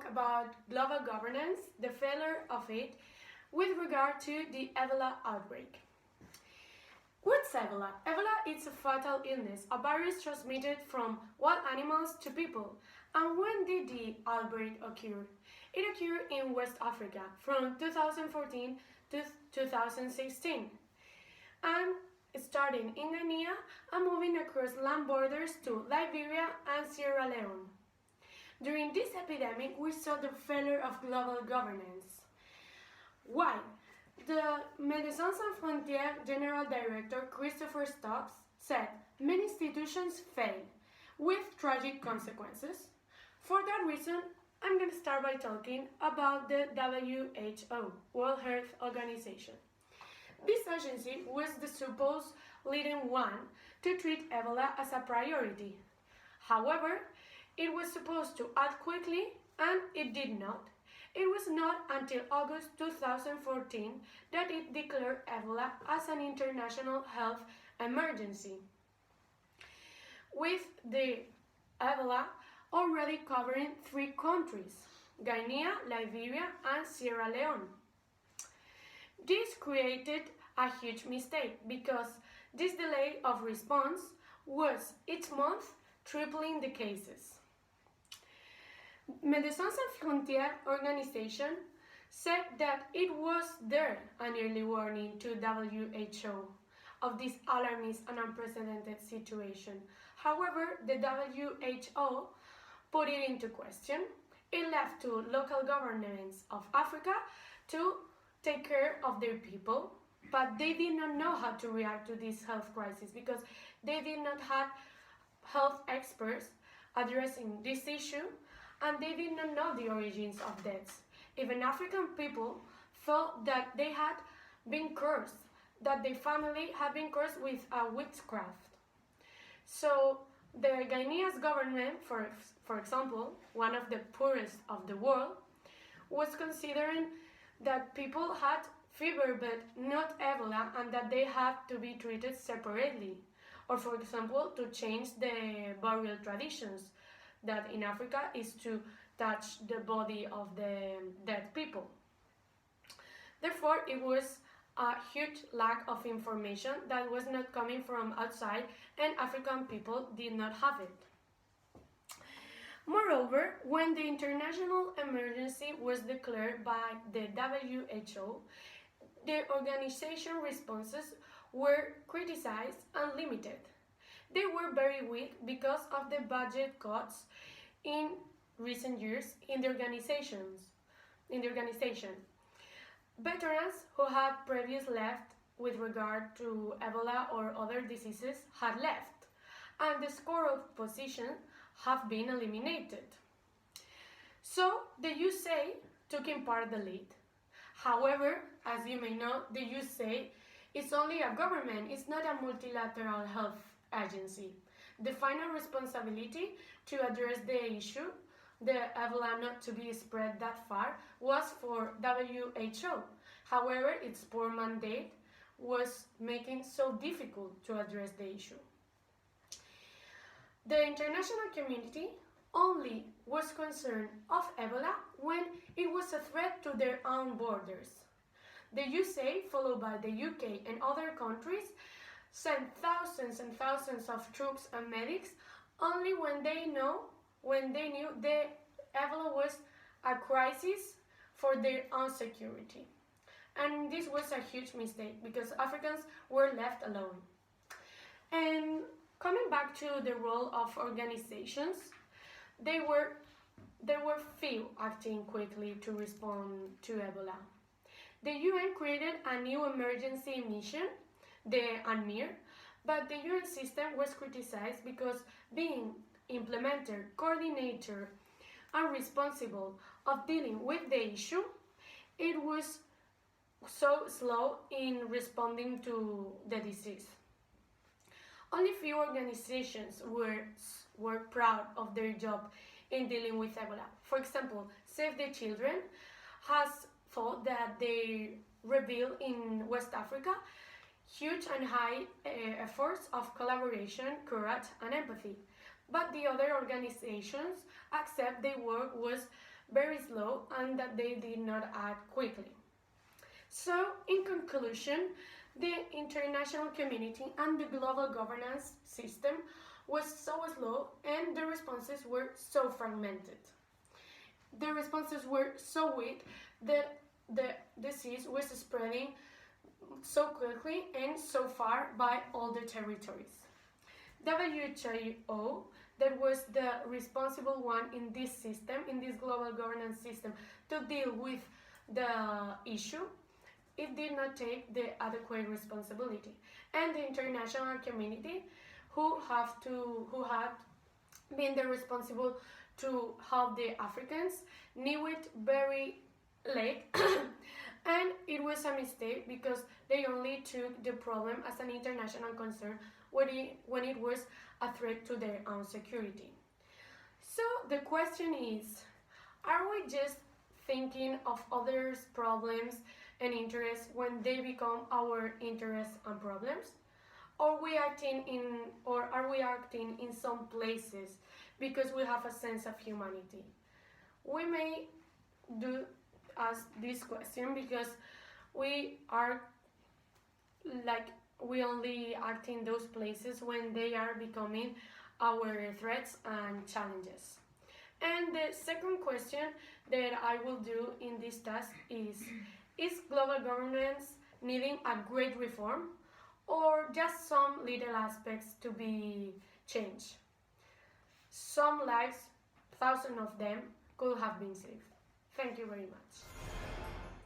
talk about global governance, the failure of it, with regard to the Ebola outbreak. What's Ebola? Ebola is a fatal illness, a virus transmitted from wild animals to people. And when did the outbreak occur? It occurred in West Africa from 2014 to 2016. And starting in Guinea and moving across land borders to Liberia and Sierra Leone. During this epidemic, we saw the failure of global governance. Why? The Médecins Sans Frontières General Director Christopher Stubbs said many institutions failed, with tragic consequences. For that reason, I'm going to start by talking about the WHO, World Health Organization. This agency was the supposed leading one to treat Ebola as a priority. However, it was supposed to act quickly, and it did not. It was not until August 2014 that it declared Ebola as an international health emergency, with the Ebola already covering 3 countries, Guinea, Liberia, and Sierra Leone. This created a huge mistake because this delay of response was each month tripling the cases. Médecins Sans Frontières organization said that it was there an early warning to WHO of this alarmist and unprecedented situation. However, the WHO put it into question. It left to local governments of Africa to take care of their people, but they did not know how to react to this health crisis because they did not have health experts addressing this issue, and they did not know the origins of deaths. Even African people felt that they had been cursed, that their family had been cursed with a witchcraft. So the Guinea's government, for example, one of the poorest of the world, was considering that people had fever but not Ebola, and that they had to be treated separately. Or for example, to change the burial traditions, that in Africa is to touch the body of the dead people. Therefore, it was a huge lack of information that was not coming from outside, and African people did not have it. Moreover, when the international emergency was declared by the WHO, the organization responses were criticized and limited. They were very weak because of the budget cuts in recent years in the organization. Veterans who had previously left with regard to Ebola or other diseases had left, and the score of positions have been eliminated. So the USA took in part the lead. However, as you may know, the USA is only a government, it's not a multilateral health agency. The final responsibility to address the issue, the Ebola not to be spread that far, was for WHO. However, its poor mandate was making so difficult to address the issue. The international community only was concerned of Ebola when it was a threat to their own borders. The USA, followed by the UK and other countries, sent thousands and thousands of troops and medics only when they knew the Ebola was a crisis for their own security. And this was a huge mistake because Africans were left alone. And coming back to the role of organizations, there were few acting quickly to respond to Ebola. The UN created a new emergency mission, the UNMIR, but the UN system was criticized because being implementer, coordinator, and responsible of dealing with the issue, it was so slow in responding to the disease. Only few organizations were proud of their job in dealing with Ebola. For example, Save the Children has thought that they revealed in West Africa huge and high efforts of collaboration, courage, and empathy. But the other organizations accept their work was very slow and that they did not act quickly. So, in conclusion, the international community and the global governance system was so slow and the responses were so fragmented. The responses were so weak that the disease was spreading so quickly and so far by all the territories. WHO, that was the responsible one in this system, in this global governance system, to deal with the issue, it did not take the adequate responsibility. And the international community, who had been the responsible to help the Africans, knew it very late. And it was a mistake because they only took the problem as an international concern when it was a threat to their own security. So the question is, are we just thinking of others' problems and interests when they become our interests and problems? Or are we acting in some places because we have a sense of humanity? We may do ask this question because we only act in those places when they are becoming our threats and challenges. And the second question that I will do in this task is global governance needing a great reform or just some little aspects to be changed? Some lives, thousands of them, could have been saved. Thank you very much.